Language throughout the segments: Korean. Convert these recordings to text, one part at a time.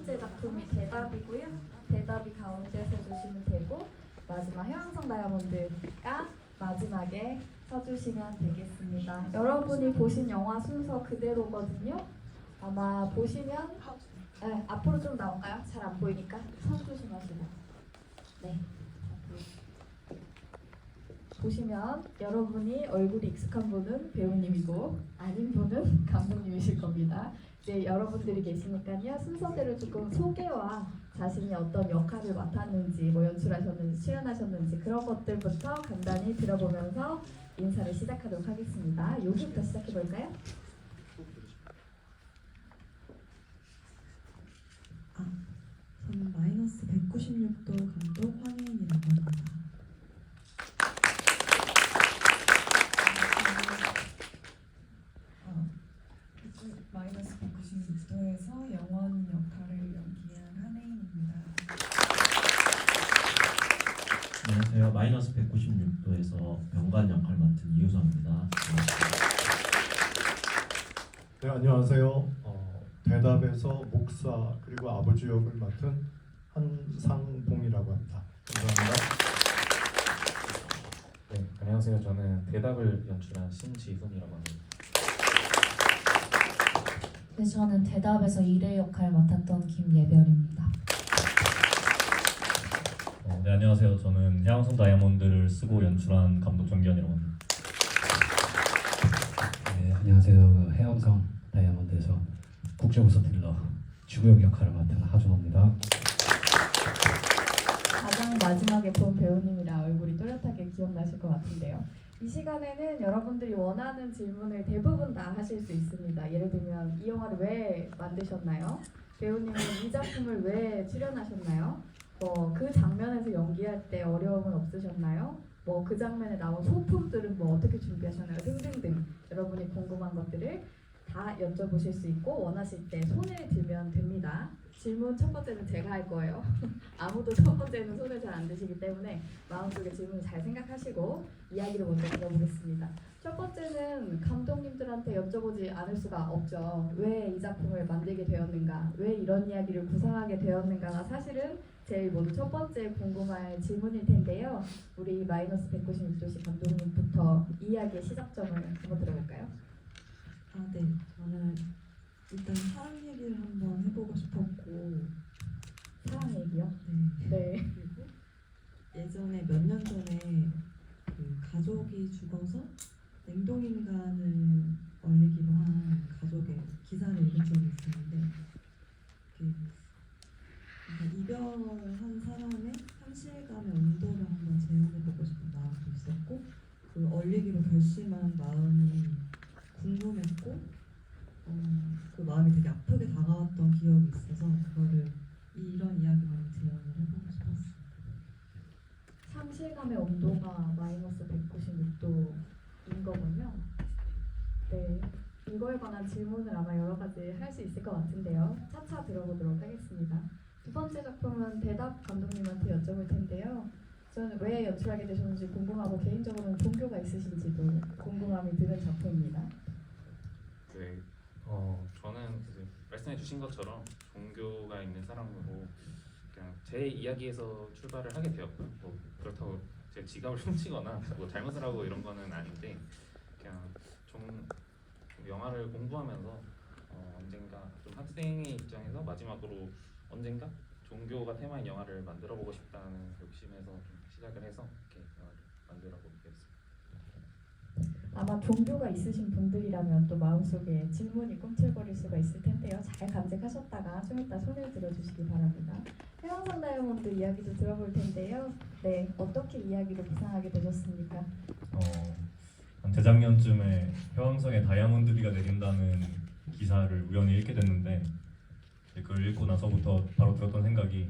번째 작품이 대답이고요. 대답이 가운데 서주시면 되고 마지막 해왕성 다이아몬드가 마지막에 서주시면 되겠습니다. 여러분이 보신 영화 순서 그대로거든요. 아마 보시면 네, 앞으로 좀 나올까요? 잘 안 보이니까 손 조심하시고 네. 보시면 여러분이 얼굴이 익숙한 분은 배우님이고 아닌 분은 감독님이실 겁니다. 이제 여러분들이 계시니까요. 순서대로 조금 소개와 자신이 어떤 역할을 맡았는지, 뭐 연출하셨는지, 출연하셨는지 그런 것들부터 간단히 들어보면서 인사를 시작하도록 하겠습니다. 여기부터 시작해 볼까요? 저는 마이너스 196도 감독 황혜인이라고 합니다. 마이너스 196도에서 영원 역할을 연기한 한혜인입니다. 안녕하세요. 마이너스 196도에서 병관 역할 맡은 이효성입니다. 네, 안녕하세요. 대답에서 목사 그리고 아버지 역을 맡은 한상봉이라고 합니다. 감사합니다. 네, 안녕하세요. 저는 대답을 연출한 신지훈이라고 합니다. 네, 저는 대답에서 일의 역할 맡았던 김예별입니다. 네, 안녕하세요. 저는 해왕성 다이아몬드를 쓰고 연출한 감독 정기현이라고 합니다. 네, 안녕하세요. 해왕성 다이아몬드에서 국제부서 딜러 주구역 역할을 맡은 하준호입니다. 가장 마지막에 본 배우님이라 얼굴이 또렷하게 기억나실 것 같은데요. 이 시간에는 여러분들이 원하는 질문을 대부분 다 하실 수 있습니다. 예를 들면 이 영화를 왜 만드셨나요? 배우님은 이 작품을 왜 출연하셨나요? 그 장면에서 연기할 때 어려움은 없으셨나요? 그 장면에 나온 소품들은 어떻게 준비하셨나요? 등등등 여러분이 궁금한 것들을 다 여쭤보실 수 있고 원하실 때 손을 들면 됩니다. 질문 첫 번째는 제가 할 거예요. 아무도 첫 번째는 손을 잘 안 드시기 때문에 마음속에 질문을 잘 생각하시고 이야기를 먼저 들어보겠습니다. 첫 번째는 감독님들한테 여쭤보지 않을 수가 없죠. 왜 이 작품을 만들게 되었는가? 왜 이런 이야기를 구상하게 되었는가가 사실은 제일 먼저 첫 번째 궁금할 질문일 텐데요. 우리 마이너스 196도씨 감독님부터 이야기의 시작점을 한번 들어볼까요? 네, 저는 일단 사랑 얘기를 한번 해보고 싶었고, 사랑 얘기요? 네. 네. 그리고 예전에 몇 년 전에 그 가족이 죽어서 냉동인간을 얼리기로 한 가족의 기사를 읽은 적이 있었는데, 이별한 사람의 상실감의 온도를 한번 재현해보고 싶은 마음도 있었고, 그 얼리기로 결심한 마음이 궁금했고, 그 마음이 되게 아프게 다가왔던 기억이 있어서 그거를 이런 이야기로 재현을 해보고 싶었어요. 상실감의 온도가 마이너스 196도인 거군요. 네, 이거에 관한 질문을 아마 여러 가지 할 수 있을 것 같은데요. 차차 들어보도록 하겠습니다. 두 번째 작품은 대답 감독님한테 여쭤볼 텐데요. 저는 왜 연출하게 되셨는지 궁금하고 개인적으로는 종교가 있으신지도 궁금함이 드는 작품입니다. 네, 저는 이제 말씀해주신 것처럼 종교가 있는 사람으로 그냥 제 이야기에서 출발을 하게 되었고요. 그렇다고 제 지갑을 훔치거나 잘못을 하고 이런 거는 아닌데 그냥 좀 영화를 공부하면서 언젠가 좀 학생의 입장에서 마지막으로 언젠가 종교가 테마인 영화를 만들어보고 싶다는 욕심에서 좀 시작을 해서 이렇게 영화를 만들어보게 됐습니다. 아마 종교가 있으신 분들이라면 또 마음속에 질문이 꿈틀거릴 수가 있을 텐데요. 잘 간직하셨다가 좀 이따 손을 들어주시기 바랍니다. 해왕성 다이아몬드 이야기도 들어볼 텐데요. 네, 어떻게 이야기를 구상하게 되셨습니까? 한 재작년쯤에 해왕성에 다이아몬드비가 내린다는 기사를 우연히 읽게 됐는데 그걸 읽고 나서부터 바로 들었던 생각이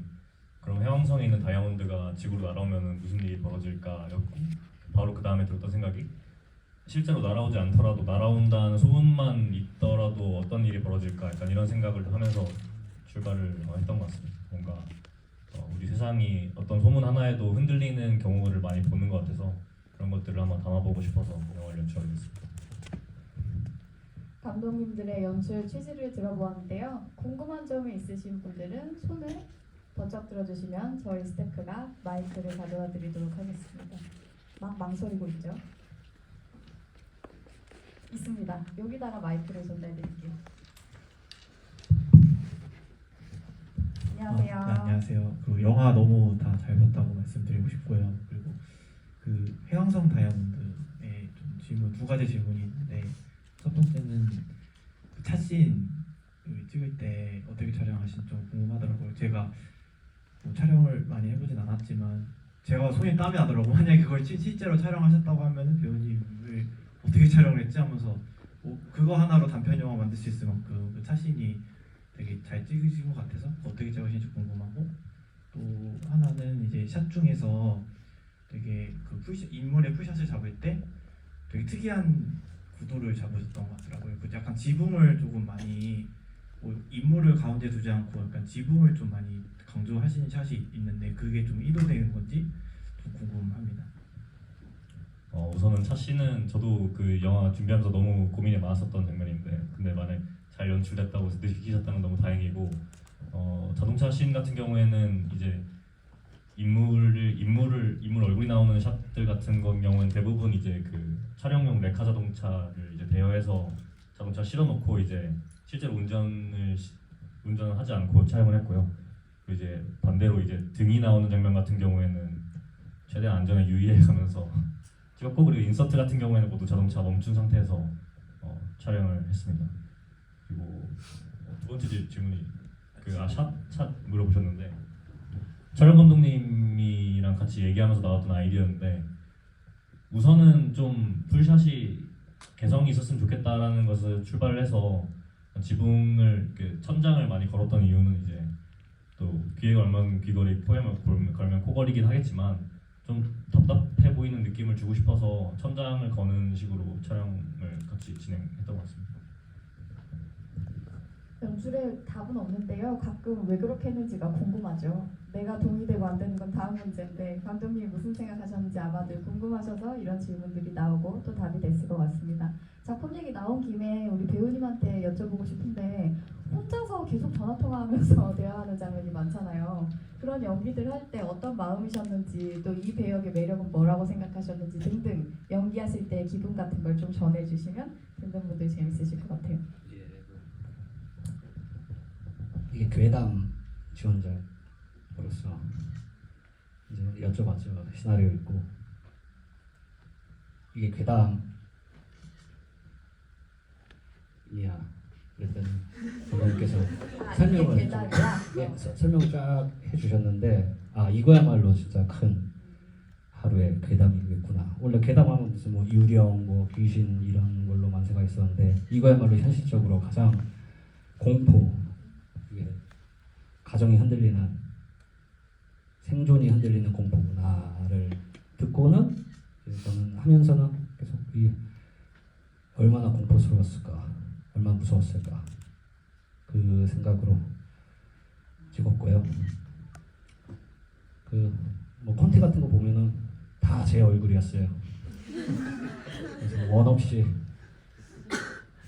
그럼 해왕성에 있는 다이아몬드가 지구로 날아오면 무슨 일이 벌어질까였고 바로 그 다음에 들었던 생각이 실제로 날아오지 않더라도 날아온다는 소문만 있더라도 어떤 일이 벌어질까 약간 이런 생각을 하면서 출발을 했던 것 같습니다. 뭔가 우리 세상이 어떤 소문 하나에도 흔들리는 경우를 많이 보는 것 같아서 그런 것들을 한번 담아보고 싶어서 영화를 연출하게 됐습니다. 감독님들의 연출 취지를 들어보았는데요. 궁금한 점이 있으신 분들은 손을 번쩍 들어주시면 저희 스태프가 마이크를 가져와 드리도록 하겠습니다. 막 망설이고 있죠? 있습니다. 여기다가 마이크를 전달드릴게요. 안녕하세요. 네, 안녕하세요. 그 영화 너무 다 잘 봤다고 말씀드리고 싶고요. 그리고 그 해왕성 다이아몬드에 좀 질문 두 가지 질문이 있는데 첫 번째는 그 찻씬 찍을 때 어떻게 촬영하신지 좀 궁금하더라고요. 제가 뭐 촬영을 많이 해보진 않았지만 제가 손이 땀이 나더라고. 만약에 그걸 실제로 촬영하셨다고 하면은 배우님을 어떻게 촬영을 했지 하면서 그거 하나로 단편 영화 만들 수 있을 만큼 그 찻씬이 되게 잘 찍으신 것 같아서 어떻게 찍으신지 궁금하고, 또 하나는 이제 샷 중에서 되게 그 인물의 풀샷을 잡을 때 되게 특이한 구도를 잡으셨던 것 같더라고요. 그 약간 지붕을 조금 많이 인물을 가운데 두지 않고 약간 지붕을 좀 많이 강조하시는 샷이 있는데 그게 좀 의도되는 건지 좀 궁금합니다. 우선은 찻씨는 저도 그 영화 준비하면서 너무 고민이 많았었던 장면인데 근데 만약 잘 연출됐다고 느끼셨다는 건 너무 다행이고, 자동차 씬 같은 경우에는 이제 인물 얼굴이 나오는 샷들 같은 건 경우는 대부분 이제 그 촬영용 레카 자동차를 이제 대여해서 자동차 실어놓고 이제 실제로 운전을 하지 않고 촬영을 했고요. 그리고 이제 반대로 이제 등이 나오는 장면 같은 경우에는 최대한 안전에 유의해가면서 찍었고, 그리고 인서트 같은 경우에는 모두 자동차 멈춘 상태에서 촬영을 했습니다. 그리고 두 번째 질문이 샷 물어보셨는데 촬영 감독님이랑 같이 얘기하면서 나왔던 아이디어인데 우선은 좀 풀샷이 개성이 있었으면 좋겠다라는 것을 출발을 해서 지붕을 천장을 많이 걸었던 이유는 이제 또 귀에 걸면 귀걸이, 코에 걸면 코걸이긴 하겠지만 좀 답답해 보이는 느낌을 주고 싶어서 천장을 거는 식으로 촬영을 같이 진행했던 것 같습니다. 연출에 답은 없는데요. 가끔 왜 그렇게 했는지가 궁금하죠. 내가 동의되고 안 되는 건 다음 문제인데 감독님이 무슨 생각하셨는지 아마도 궁금하셔서 이런 질문들이 나오고 또 답이 됐을 것 같습니다. 작품 얘기 나온 김에 우리 배우님한테 여쭤보고 싶은데 혼자서 계속 전화통화하면서 대화하는 장면이 많잖아요. 그런 연기들 할 때 어떤 마음이셨는지, 또 이 배역의 매력은 뭐라고 생각하셨는지 등등 연기하실 때 기분 같은 걸 좀 전해주시면 듣는 분들 재밌으실 것 같아요. 이게 괴담 지원자로서 이제 여쭤봤죠. 시나리오 읽고 이게 괴담이야 그랬더니 감독님께서 설명을 설명을 쫙 해주셨는데 이거야말로 진짜 큰 하루의 괴담이겠구나. 원래 괴담하면 무슨 뭐 유령, 뭐 귀신 이런 걸로만 생각했었는데 이거야말로 현실적으로 가장 공포, 가정이 흔들리는, 생존이 흔들리는 공포구나를 듣고는 저는 하면서는 계속 이 얼마나 공포스러웠을까, 얼마나 무서웠을까 그 생각으로 찍었고요. 뭐 콘티 같은 거 보면은 다 제 얼굴이었어요. 그래서 원 없이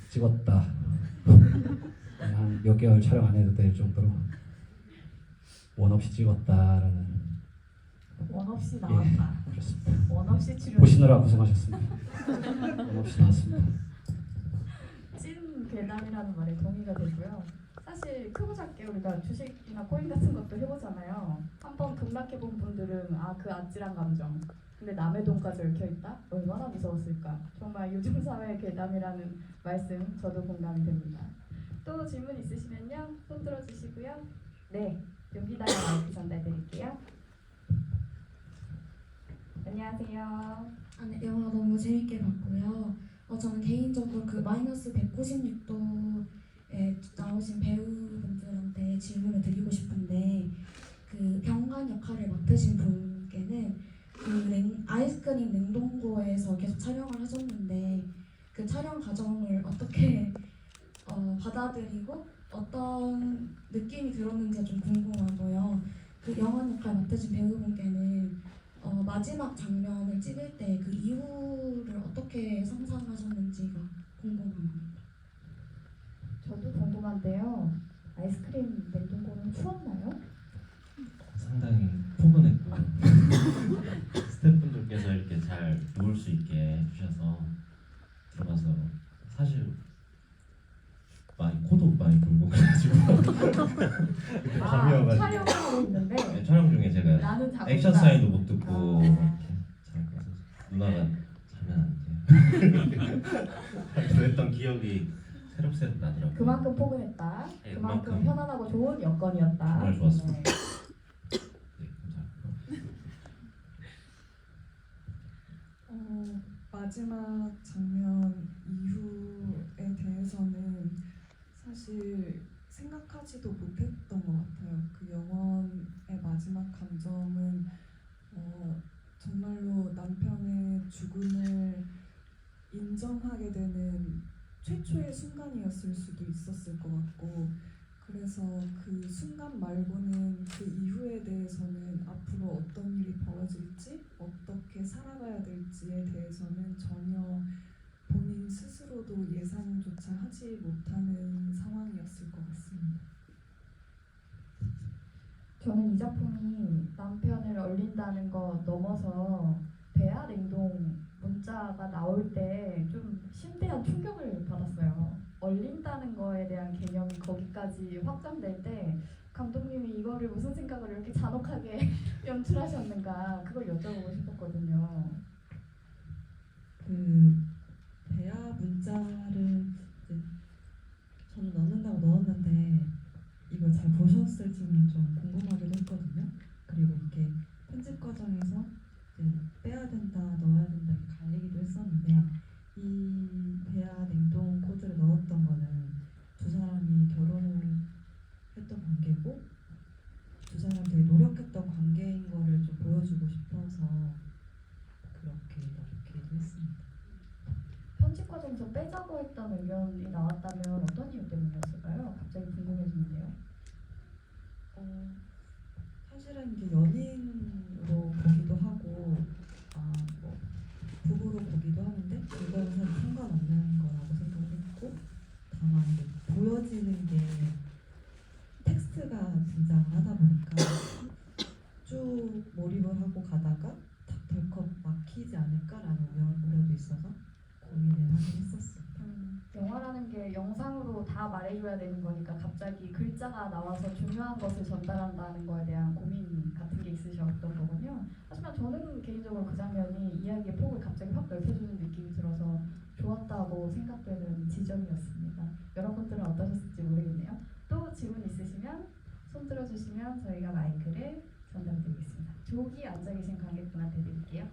찍었다. 한 몇 개월 촬영 안 해도 될 정도로 원 없이 찍었다라는. 원 없이 나왔다. 그렇습니다. 원 없이 출연. 보시느라 고생하셨습니다. 원 없이 나왔습니다. 찐 괴담이라는 말에 동의가 되고요. 사실 크고 작게 우리가 주식이나 코인 같은 것도 해보잖아요. 한번 급락해본 분들은 그 아찔한 감정. 근데 남의 돈까지 얽혀있다? 얼마나 무서웠을까. 정말 요즘 사회의 괴담이라는 말씀 저도 공감이 됩니다. 또 질문 있으시면요. 손 들어주시고요. 네, 여기다가 마이크 전달드릴게요. 안녕하세요. 네, 영화 너무 재밌게 봤고요. 저는 개인적으로 그 마이너스 196도에 나오신 배우분들한테 질문을 드리고 싶은데, 그 병관 역할을 맡으신 분께는 그 아이스크림 냉동고에서 계속 촬영을 하셨는데 그 촬영 과정을 어떻게 받아들이고 어떤 느낌이 들었는지 좀 궁금하고요. 그 영화 역할 맡으신 배우분께는 마지막 장면을 찍을 때 그 이후를 어떻게 상상하셨는지가 궁금합니다. 아이스크림 냉동고는 추웠나요? 상당히 포근했고 스태프분들께서 이렇게 잘 누울 수 있게 해주셔서 들어가서 사실 많이 코도 많이 골고 그래가지고 그때 밤이어가지고 촬영을 하고 있는데 네, 촬영 중에 제가 나는 자고 액션 있다. 사인도 못 듣고 아. 이렇게 잘 그래서 누나가 자면 안 돼. 그랬던 기억이 새록새록 나더라고요. 그만큼 포근했다. 네, 그만큼 그만큼 편안하고 좋은 여건이었다. 정말 좋았습니다. 네. 네, 감사합니다. 마지막 장면 이후에 대해서는 사실 생각하지도 못했던 것 같아요. 그 영원의 마지막 감정은 정말로 남편의 죽음을 인정하게 되는 최초의 순간이었을 수도 있었을 것 같고, 그래서 그 순간 말고는 그 이후에 대해서는 앞으로 어떤 일이 벌어질지, 어떻게 살아가야 될지에 대해서는 전혀 본인 스스로도 예상조차 하지 못하는 상황이었을 것 같습니다. 저는 이 작품이 남편을 얼린다는 거 넘어서 배아 냉동 문자가 나올 때 좀 심대한 충격을 받았어요. 얼린다는 거에 대한 개념이 거기까지 확장될 때 감독님이 이거를 무슨 생각으로 이렇게 잔혹하게 연출하셨는가 그걸 여쭤보고 싶었거든요. 그 대화 문자를 이제 저는 넣었는데 이걸 잘 보셨을지는 좀 궁금하기도 했거든요. 그리고 이게 편집 과정에서 이제 빼야 된다, 넣어야 된다 이렇게 갈리기도 했었는데, 이 대화 냉동 코드를 넣었던 거는 두 사람이 결혼을 했던 관계고 두 사람 되게 노력했던 관계인 거를 좀 보여주고 싶어서 그렇게 넣기도 했습니다. 편집 과정에서 빼자고 했던 의견이 나왔다면 어떤 이유 때문이었을까요? 갑자기 궁금해지는데요. 사실은 이제 연인으로 보기도 하고 뭐 부부로 보기도 하는데 그거는 사실 상관없는 거라고 생각을 했고, 다만 이제 보여지는 게 텍스트가 등장을 하다 보니까 쭉 몰입을 하고 가다가 덜컥 막히지 않을까라는 우려도 있어서 고민을 하긴 했었어요. 영화라는 게 영상으로 다 말해줘야 되는 거니까 갑자기 글자가 나와서 중요한 것을 전달한다는 거에 대한 고민 같은 게 있으셨던 거군요. 하지만 저는 개인적으로 그 장면이 이야기의 폭을 갑자기 확 넓혀주는 느낌이 들어서 좋았다고 생각되는 지점이었습니다. 여러분들은 어떠셨을지 모르겠네요. 또 질문 있으시면 손 들어주시면 저희가 마이크를 전달드리겠습니다. 저기 앉아 계신 관객분한테 드릴게요.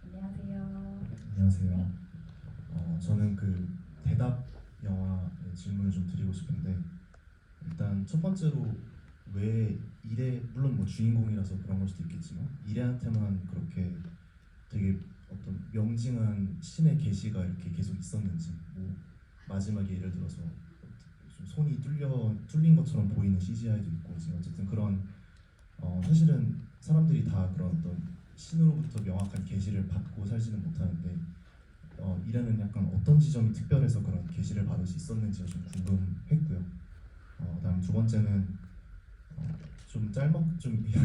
안녕하세요. 안녕하세요. 저는 그 대답 영화의 질문을 좀 드리고 싶은데, 일단 첫 번째로 왜 일에, 물론 뭐 주인공이라서 그런 걸 수도 있겠지만 일에한테만 그렇게 되게 어떤 명징한 신의 계시가 이렇게 계속 있었는지, 뭐 마지막에 예를 들어서 좀 손이 뚫린 것처럼 보이는 CGI도 있고, 지금 어쨌든 그런 사실은 사람들이 다 그런 어떤 신으로부터 명확한 계시를 받고 살지는 못하는데, 일에는 약간 어떤 지점이 특별해서 그런 계시를 받을 수 있었는지가 좀 궁금했고요. 그다음 두 번째는 좀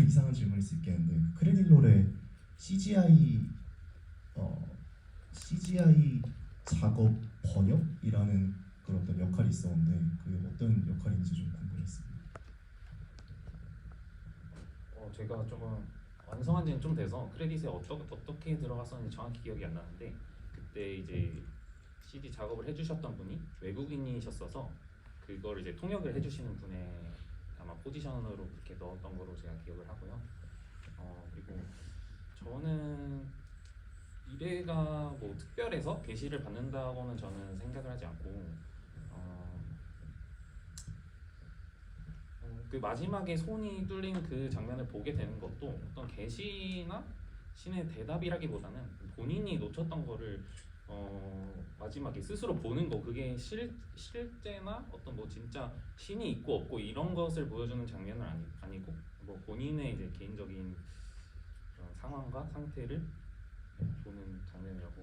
이상한 질문일 수 있겠는데, 크레딧 롤의 CGI 작업 번역이라는 그런 어떤 역할이 있었는데 그게 어떤 역할인지 좀 궁금했습니다. 제가 조금 완성한 지는 좀 돼서 크레딧에 어떻게 들어갔었는지 정확히 기억이 안 나는데, 그때 이제 CD 작업을 해주셨던 분이 외국인이셨어서 그걸 이제 통역을 해주시는 분의 아마 포지션으로 그렇게 넣었던 거로 제가 기억을 하고요. 그리고 저는 이래가 뭐 특별해서 게시를 받는다고는 저는 생각을 하지 않고, 그 마지막에 손이 뚫린 그 장면을 보게 되는 것도 어떤 계시나 신의 대답이라기보다는 본인이 놓쳤던 거를 마지막에 스스로 보는 거, 그게 실제나 어떤 뭐 진짜 신이 있고 없고 이런 것을 보여주는 장면은 아니고 뭐 본인의 이제 개인적인 그런 상황과 상태를 보는 장면이라고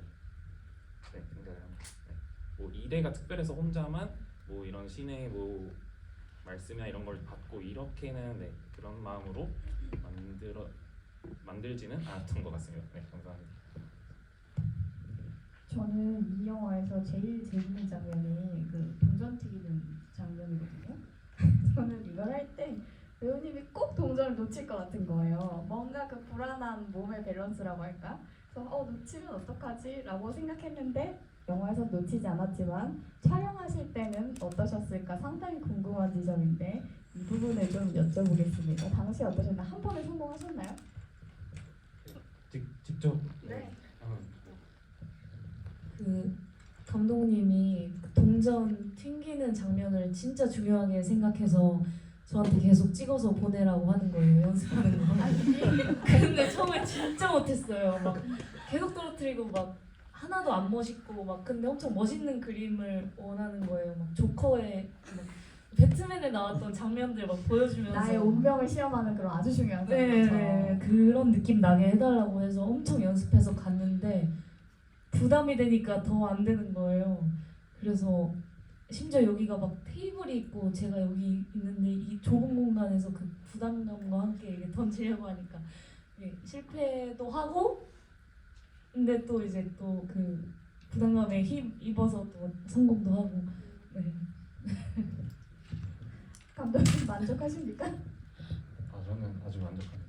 생각을 합니다. 뭐 이래가 특별해서 혼자만 뭐 이런 신의 뭐 말씀이나 이런 걸 받고 이렇게는 그런 마음으로 만들지는 않았던 것 같습니다. 감사합니다. 저는 이 영화에서 제일 재밌는 장면이 그 동전 튀기는 장면이거든요. 저는 이걸 할 때 배우님이 꼭 동전을 놓칠 것 같은 거예요. 뭔가 그 불안한 몸의 밸런스라고 할까? 그래서 놓치면 어떡하지? 라고 생각했는데 영화에서 놓치지 않았지만 촬영하실 때는 어떠셨을까 상당히 궁금한 지점인데 이 부분을 좀 여쭤보겠습니다. 당시 어떠셨나요? 한 번에 성공하셨나요? 직접 네. 그 감독님이 그 동전 튕기는 장면을 진짜 중요하게 생각해서 저한테 계속 찍어서 보내라고 하는 거예요. 연습하는 거. 근데 처음에 진짜 못했어요. 막 계속 떨어뜨리고 막 하나도 안 멋있고 막 근데 엄청 멋있는 그림을 원하는 거예요. 막 조커의 막 배트맨에 나왔던 장면들 막 보여주면서 나의 운명을 시험하는 그런 아주 중요한 네, 장면이죠. 그런 느낌 나게 해달라고 해서 엄청 연습해서 갔는데 부담이 되니까 더 안 되는 거예요. 그래서 심지어 여기가 막 테이블이 있고 제가 여기 있는데 이 좁은 공간에서 그 부담감과 함께 이게 던지려고 하니까 실패도 하고 근데 또 이제 또 그 부담감에 힘입어서 또 성공도 하고 네. 감독님 만족하십니까? 저는 아주 만족합니다.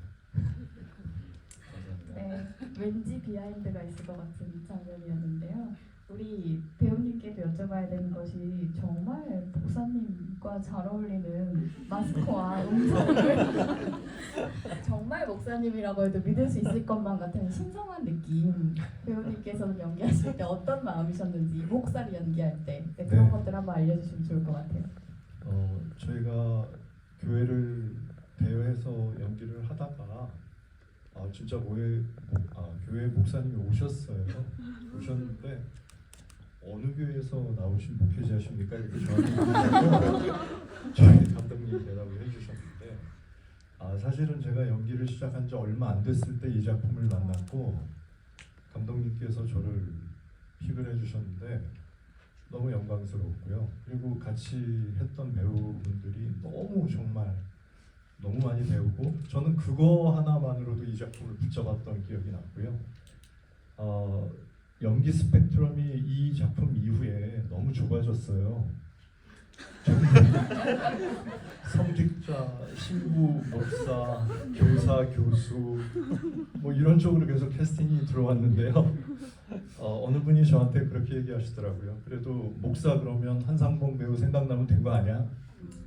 감사합니다. 네, 왠지 비하인드가 있을 것 같은 장면이었는데요. 우리 배우님께도 여쭤봐야 되는 것이 정말 목사님과 잘 어울리는 마스크와 음성을 정말 목사님이라고 해도 믿을 수 있을 것만 같은 신성한 느낌. 배우님께서는 연기하실 때 어떤 마음이셨는지 목사를 연기할 때 그런 네. 것들 한번 알려주시면 좋을 것 같아요. 저희가 교회를 대여해서 연기를 하다가 진짜 교회 목사님이 오셨는데 어느 교회에서 나오신 목회자십니까? 이렇게 저한테 물어보고 저희 감독님이 대답을 해주셨는데 사실은 제가 연기를 시작한 지 얼마 안 됐을 때 이 작품을 만났고 감독님께서 저를 픽을 해주셨는데 너무 영광스러웠고요. 그리고 같이 했던 배우분들이 정말 너무 많이 배우고 저는 그거 하나만으로도 이 작품을 붙잡았던 기억이 났고요. 연기 스펙트럼이 이 작품 이후에 너무 좁아졌어요. 성직자, 신부, 목사, 교사, 교수 뭐 이런 쪽으로 계속 캐스팅이 들어왔는데요. 어느 분이 저한테 그렇게 얘기하시더라고요. 그래도 목사 그러면 한상봉 배우 생각나면 된 거 아니야?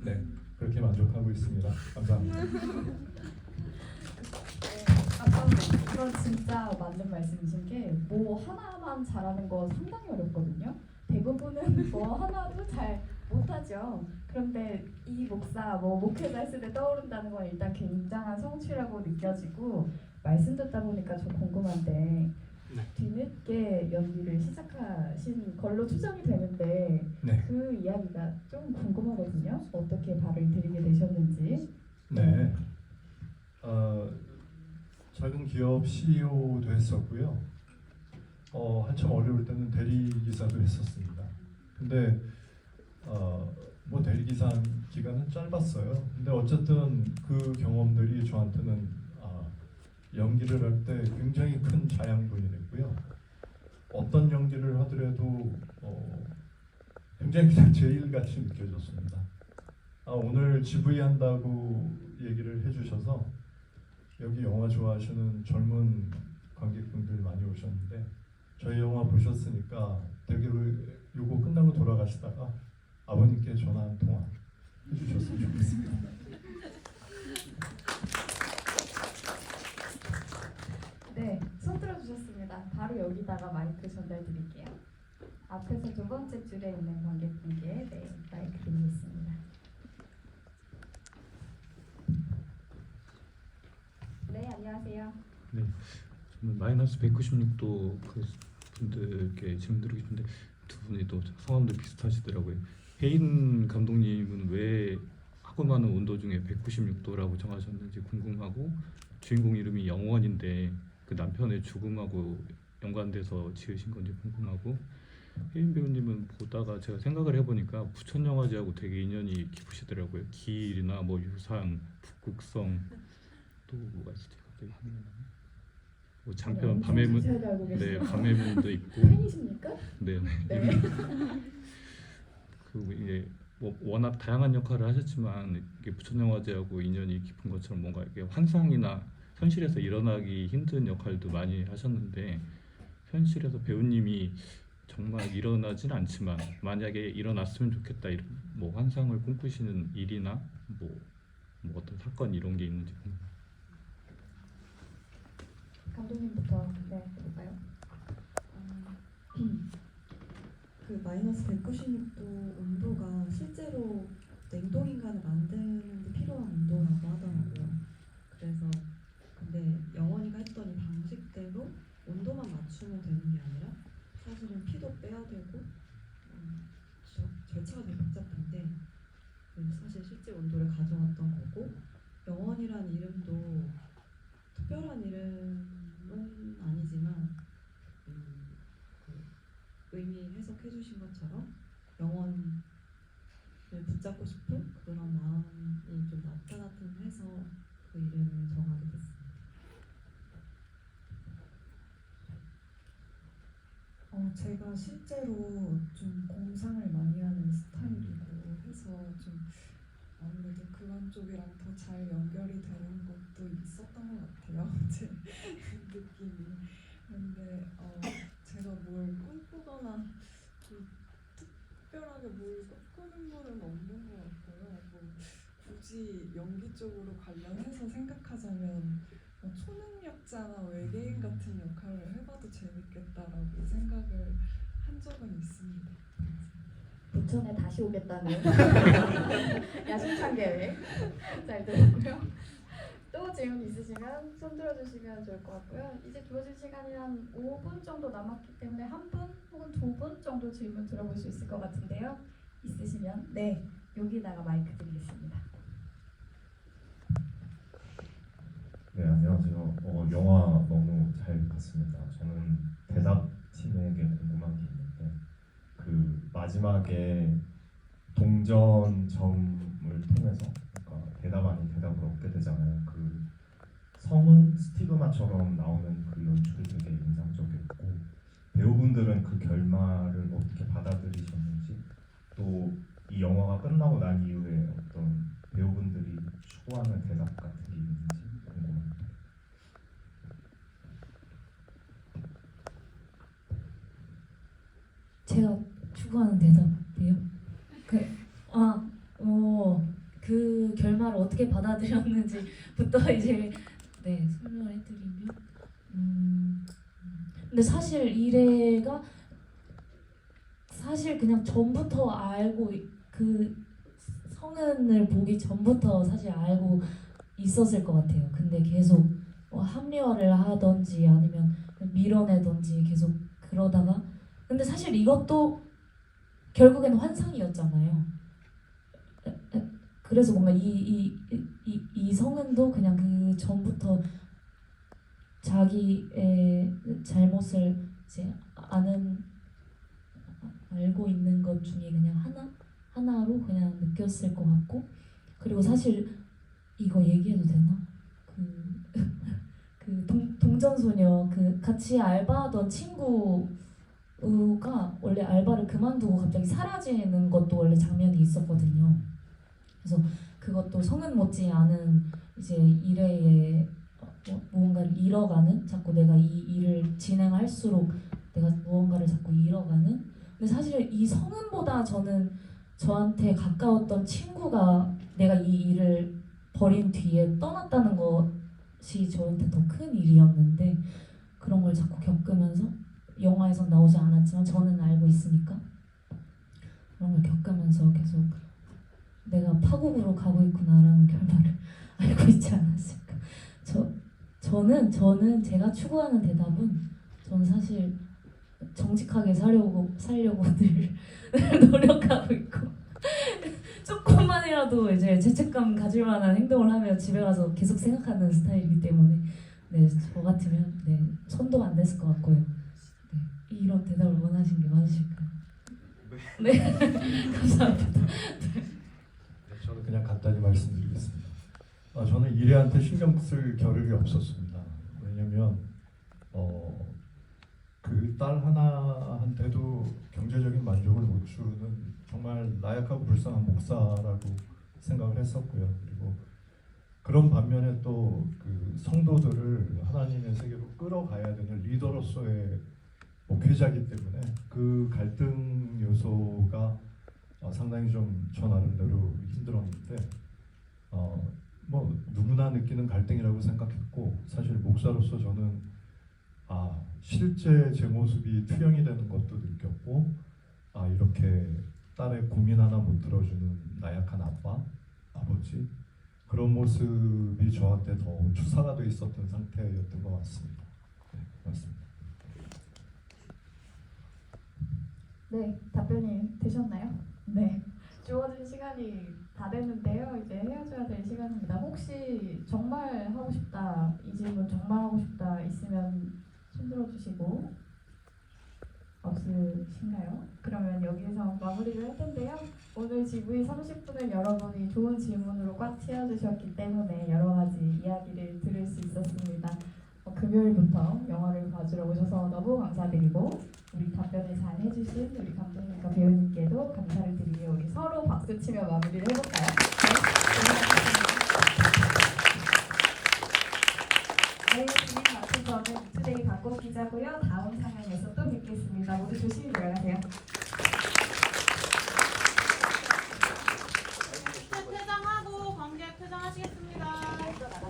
네, 그렇게 만족하고 있습니다. 감사합니다. 그건 진짜 맞는 말씀이신 게 뭐 하나만 잘하는 거 상당히 어렵거든요. 대부분은 뭐 하나도 잘 못하죠. 그런데 이 목사, 목회자 했을 때 떠오른다는 건 일단 굉장한 성취라고 느껴지고 말씀 듣다 보니까 좀 궁금한데 뒤늦게 연기를 시작하신 걸로 추정이 되는데 네. 그 이야기가 좀 궁금하거든요. 어떻게 발을 들이게 되셨는지. 네. 작은 기업 CEO도 했었고요. 한참 어려울 때는 대리기사도 했었습니다. 근데 뭐 대리기사 기간은 짧았어요. 근데 어쨌든 그 경험들이 저한테는 연기를 할 때 굉장히 큰 자양분이 됐고요. 어떤 연기를 하더라도 굉장히 그냥 제 일같이 느껴졌습니다. 오늘 GV 한다고 얘기를 해주셔서 여기 영화 좋아하시는 젊은 관객분들 많이 오셨는데 저희 영화 보셨으니까 되게 요거 끝나고 돌아가시다가 아버님께 전화 한 통화 해주셨으면 좋겠습니다. 네, 손 들어주셨습니다. 바로 여기다가 마이크 전달 드릴게요. 앞에서 두 번째 줄에 있는 관객분께 마이크 드리겠습니다. 네, 안녕하세요. 네, 저는 마이너스 196도 그 분들께 질문 드리고 싶은데 두 분이 또 성함도 비슷하시더라고요. 혜인 감독님은 왜 하고 많은 온도 중에 196도라고 정하셨는지 궁금하고 주인공 이름이 영원인데 그 남편의 죽음하고 연관돼서 지으신 건지 궁금하고, 혜인 배우님은 보다가 제가 생각을 해보니까 부천 영화제하고 되게 인연이 깊으시더라고요. 기일이나 뭐 유상, 북극성, 또 뭐가 있을지 갑자기 생각이 안 나네. 뭐 장편 밤의 문, 자세하게 알고 네, 계시네요. 밤의 문도 있고, 팬이십니까? 네, 네. 그리고 이제 뭐 워낙 다양한 역할을 하셨지만 이게 부천 영화제하고 인연이 깊은 것처럼 뭔가 이게 환상이나 현실에서 일어나기 힘든 역할도 많이 하셨는데, 현실에서 배우님이 정말 일어나진 않지만 만약에 일어났으면 좋겠다 이런 뭐 환상을 꿈꾸시는 일이나 뭐 어떤 사건 이런 게 있는지 궁금해요. 감독님부터 네 해볼까요? 그 마이너스 196도 온도가 실제로 냉동인간을 만드는 데 필요한 온도라고 하더라고요. 그래서 근데 영원이가 했던 이 방식대로 온도만 맞추면 되는 게 아니라 사실은 피도 빼야 되고 절차가 되게 복잡한데 사실 실제 온도를 가져왔던 거고, 영원이란 이름도 특별한 이름은 아니지만 의미 해석해 주신 것처럼 영원을 붙잡고 싶은 그런 마음이 좀 나타나해서 그 이름을 정하게 됐습니다. 제가 실제로 좀 공상을 많이 하는 스타일이고 해서 좀 아무래도 그런 쪽이랑 더 잘 연결이 되는 것도 있었던 것 같아요. 제 느낌이. 근데 제가 뭘 꿈꾸거나 특별하게 뭘 꿈꾸는 거는 없는 것 같고요. 뭐 굳이 연기 쪽으로 관련해서 생각하자면 초능력자나 외계인 같은 역할을 해봐도 재밌겠다라고 생각을 한 적은 있습니다. 부천에 다시 오겠다는 야심찬 계획 잘 들었고요. 또 질문 있으시면 손 들어주시면 좋을 것 같고요. 이제 주어진 시간이 한 5분 정도 남았기 때문에 한 분 혹은 2분 정도 질문 들어볼 수 있을 것 같은데요. 있으시면 네 여기다가 마이크 드리겠습니다. 네, 안녕하세요. 영화 너무 잘 봤습니다. 저는 대답팀에게 궁금한 게 있는데, 그 마지막에 동전점을 통해서 그러니까 대답 아닌 대답을 얻게 되잖아요. 그 성은 스티그마처럼 나오는 그 연출이 되게 인상적이었고, 배우분들은 그 결말을 어떻게 받아들이셨는지, 또 이 영화가 끝나고 난 이후에 어떤 배우분들이 추구하는 대답 같은 게 있는지 궁금합니다. 제가 추구하는 대답이요? 그 결말을 어떻게 받아들였는지부터 이제 네 설명을 해드리면 근데 사실 이래가 사실 그냥 전부터 알고 그 성은을 보기 전부터 사실 알고 있었을 것 같아요. 근데 계속 합리화를 하던지 아니면 밀어내던지 계속 그러다가 근데 사실 이것도 결국엔 환상이었잖아요. 그래서 뭔가 이 성은도 그냥 그 전부터 자기의 잘못을 이제 알고 있는 것 중에 그냥 하나로 그냥 느꼈을 것 같고, 그리고 사실 이거 얘기해도 되나? 그 동전소녀 그 같이 알바하던 친구가 원래 알바를 그만두고 갑자기 사라지는 것도 원래 장면이 있었거든요. 그래서 그것도 성은 못지 않은 이제 일에 무언가를 잃어가는, 자꾸 내가 이 일을 진행할수록 내가 무언가를 자꾸 잃어가는. 근데 사실 이 성은보다 저는 저한테 가까웠던 친구가 내가 이 일을 버린 뒤에 떠났다는 것이 저한테 더 큰 일이었는데, 그런 걸 자꾸 겪으면서 영화에선 나오지 않았지만 저는 알고 있으니까 그런 걸 겪으면서 계속 내가 파국으로 가고 있구나라는 결말을 알고 있지 않았을까. 저는 제가 추구하는 대답은 저는 사실 정직하게 살려고 늘 노력하고 있고 조금만이라도 이제 죄책감 가질 만한 행동을 하면 집에 가서 계속 생각하는 스타일이기 때문에 네, 저 같으면 네, 손도 안 댔을 것 같고요. 네, 이런 대답을 원하신 게 맞으실까요? 네, 감사합니다. 네, 저는 그냥 간단히 말씀드리겠습니다. 저는 일애한테 신경 쓸 겨를이 없었습니다. 왜냐면 그 딸 하나한테도 경제적인 만족을 못 주는 정말 나약하고 불쌍한 목사라고 생각을 했었고요. 그리고 그런 반면에 또 그 성도들을 하나님의 세계로 끌어가야 되는 리더로서의 목회자이기 때문에 그 갈등 요소가 상당히 좀 저 나름대로 힘들었는데 뭐 누구나 느끼는 갈등이라고 생각했고 사실 목사로서 저는 실제 제 모습이 투영이 되는 것도 느꼈고 이렇게 딸의 고민 하나 못 들어주는 나약한 아버지 그런 모습이 저한테 더 투사가 돼 있었던 상태였던 것 같습니다. 네, 고맙습니다. 네, 답변이 되셨나요? 네. 주어진 시간이 다 됐는데요. 이제 헤어져야 될 시간입니다. 혹시 정말 하고 싶다, 이 질문 정말 하고 싶다 있으면 손 들어주시고 없으신가요? 그러면 여기서 마무리를 할 텐데요. 오늘 GV 30분은 여러분이 좋은 질문으로 꽉 채워주셨기 때문에 여러 가지 이야기를 들을 수 있었습니다. 금요일부터 영화를 봐주러 오셔서 너무 감사드리고 우리 답변을 잘 해주신 우리 감독님과 배우님께도 감사를 드리며 우리 서로 박수 치며 마무리를 해볼까요? 네, 진행 맡은 저는 이투데이 박국 기자고요. 다음 상영에서 또 뵙겠습니다. 모두 조심히 들어가세요.